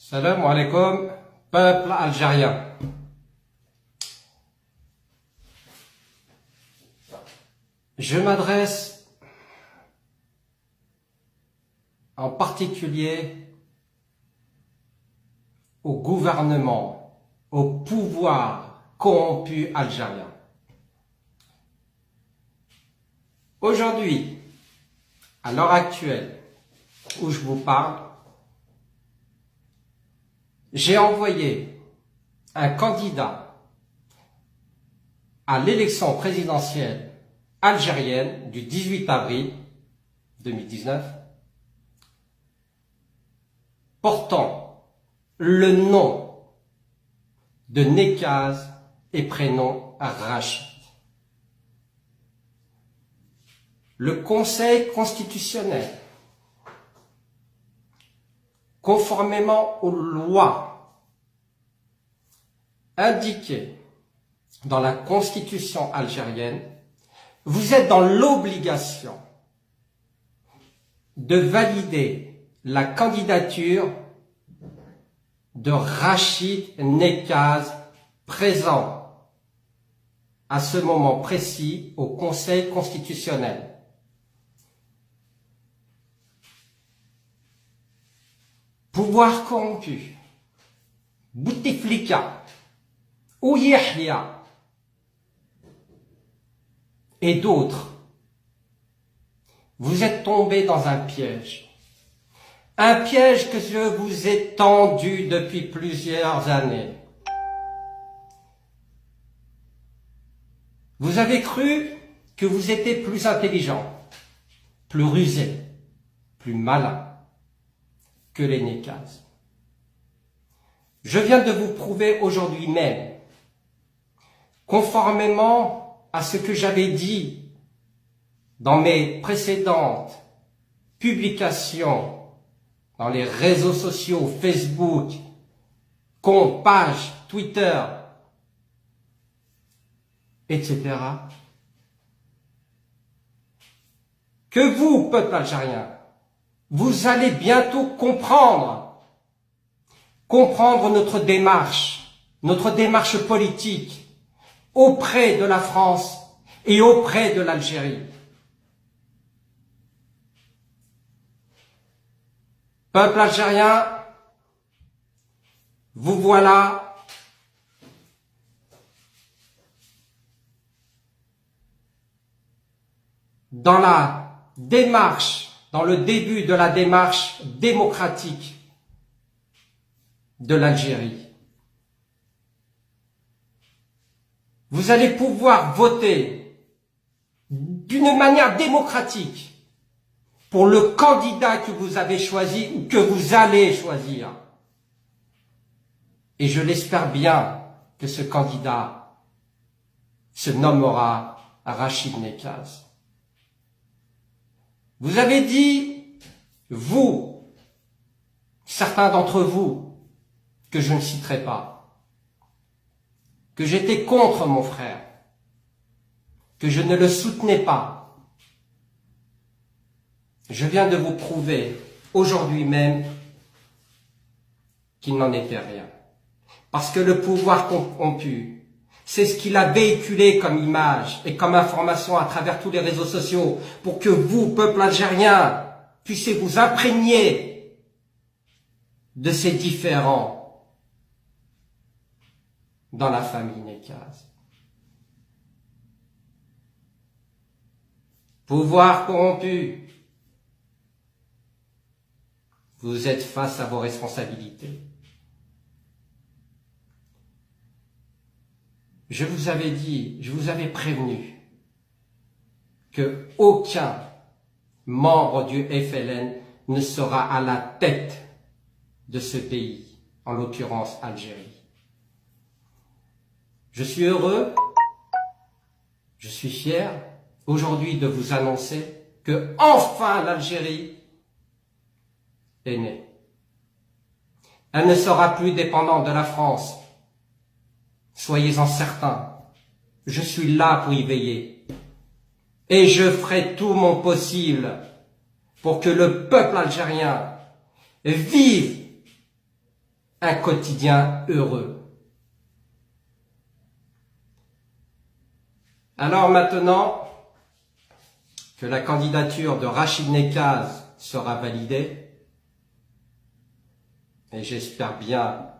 Salam alaikum, peuple algérien. Je m'adresse en particulier au gouvernement, au pouvoir corrompu algérien. Aujourd'hui, à l'heure actuelle où je vous parle, j'ai envoyé un candidat à l'élection présidentielle algérienne du 18 avril 2019 portant le nom de Nekaz et prénom Rachid. Le Conseil constitutionnel, conformément aux lois indiquées dans la Constitution algérienne, vous êtes dans l'obligation de valider la candidature de Rachid Nekaz, présent à ce moment précis au Conseil constitutionnel. Pouvoir corrompu, Bouteflika, ou Yahya et d'autres, vous êtes tombés dans un piège que je vous ai tendu depuis plusieurs années. Vous avez cru que vous étiez plus intelligent, plus rusé, plus malin que les Nekaz. Je viens de vous prouver aujourd'hui même, conformément à ce que j'avais dit dans mes précédentes publications, dans les réseaux sociaux, Facebook, compte, page, Twitter, etc., que vous, peuple algérien, vous allez bientôt comprendre notre démarche politique auprès de la France et auprès de l'Algérie. Peuple algérien, vous voilà dans le début de la démarche démocratique de l'Algérie. Vous allez pouvoir voter d'une manière démocratique pour le candidat que vous avez choisi ou que vous allez choisir. Et je l'espère bien que ce candidat se nommera Rachid Nekaz. Vous avez dit, vous, certains d'entre vous, que je ne citerai pas, que j'étais contre mon frère, que je ne le soutenais pas. Je viens de vous prouver aujourd'hui même qu'il n'en était rien. Parce que le pouvoir corrompu, c'est ce qu'il a véhiculé comme image et comme information à travers tous les réseaux sociaux pour que vous, peuple algérien, puissiez vous imprégner de ces différends dans la famille Nekaz. Pouvoir corrompu, vous êtes face à vos responsabilités. Je vous avais dit, je vous avais prévenu que aucun membre du FLN ne sera à la tête de ce pays, en l'occurrence Algérie. Je suis heureux, je suis fier aujourd'hui de vous annoncer que enfin l'Algérie est née. Elle ne sera plus dépendante de la France. Soyez-en certains, je suis là pour y veiller. Et je ferai tout mon possible pour que le peuple algérien vive un quotidien heureux. Alors maintenant que la candidature de Rachid Nekaz sera validée, et j'espère bien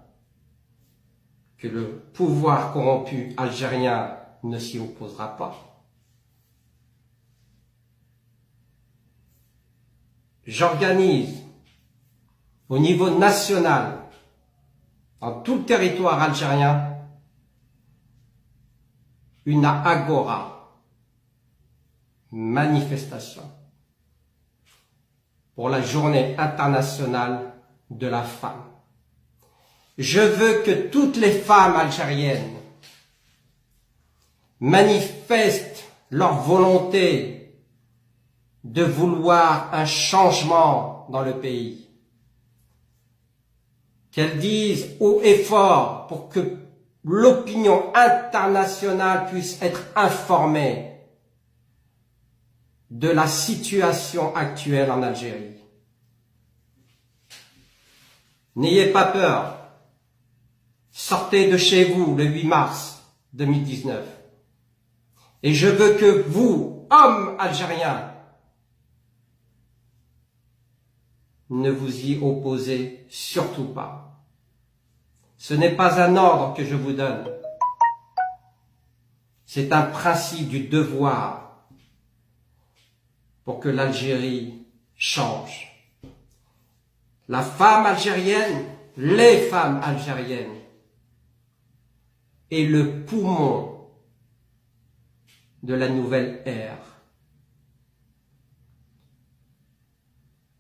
que le pouvoir corrompu algérien ne s'y opposera pas, j'organise au niveau national, dans tout le territoire algérien, une agora, manifestation, pour la journée internationale de la femme. Je veux que toutes les femmes algériennes manifestent leur volonté de vouloir un changement dans le pays. Qu'elles disent haut et fort pour que l'opinion internationale puisse être informée de la situation actuelle en Algérie. N'ayez pas peur. Sortez de chez vous le 8 mars 2019. Et je veux que vous, hommes algériens, ne vous y opposez surtout pas. Ce n'est pas un ordre que je vous donne. C'est un principe du devoir pour que l'Algérie change. La femme algérienne, les femmes algériennes, est le poumon de la nouvelle ère.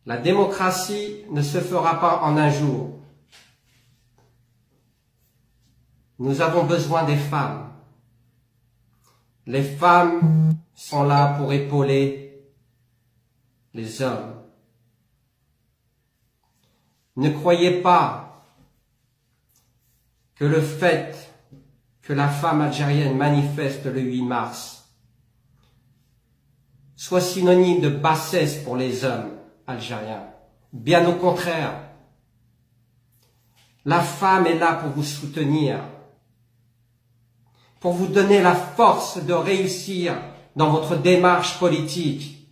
La démocratie ne se fera pas en un jour. Nous avons besoin des femmes. Les femmes sont là pour épauler les hommes. Ne croyez pas que le fait que la femme algérienne manifeste le 8 mars soit synonyme de bassesse pour les hommes algériens. Bien au contraire, la femme est là pour vous soutenir, pour vous donner la force de réussir dans votre démarche politique,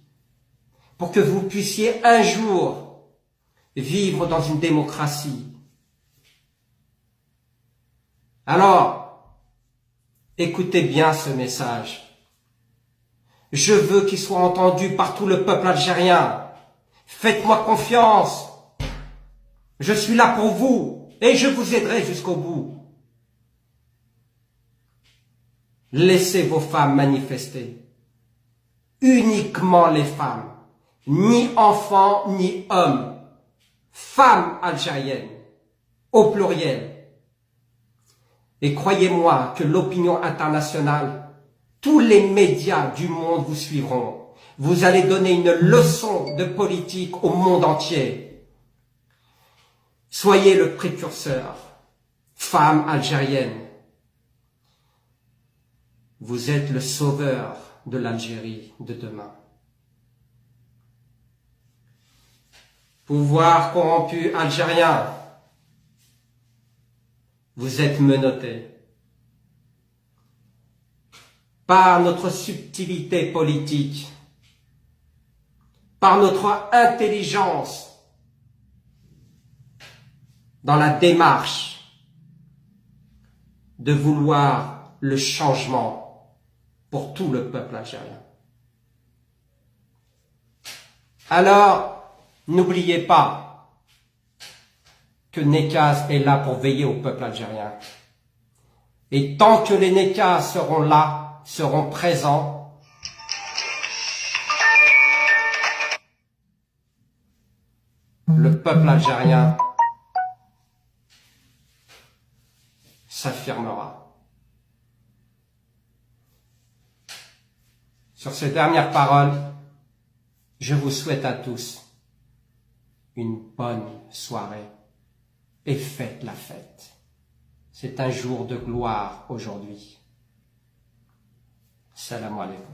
pour que vous puissiez un jour vivre dans une démocratie. Alors, écoutez bien ce message. Je veux qu'il soit entendu par tout le peuple algérien. Faites-moi confiance. Je suis là pour vous et je vous aiderai jusqu'au bout. Laissez vos femmes manifester. Uniquement les femmes. Ni enfants, ni hommes. Femmes algériennes. Au pluriel. Et croyez-moi que l'opinion internationale, tous les médias du monde vous suivront. Vous allez donner une leçon de politique au monde entier. Soyez le précurseur. Femmes algériennes. Vous êtes le sauveur de l'Algérie de demain. Pouvoir corrompu algérien, vous êtes menottés. Par notre subtilité politique, par notre intelligence dans la démarche de vouloir le changement pour tout le peuple algérien. Alors, n'oubliez pas que Nekaz est là pour veiller au peuple algérien. Et tant que les Nekaz seront là, seront présents, le peuple algérien s'affirmera. Sur ces dernières paroles, je vous souhaite à tous une bonne soirée et faites la fête. C'est un jour de gloire aujourd'hui. Salam alaikum.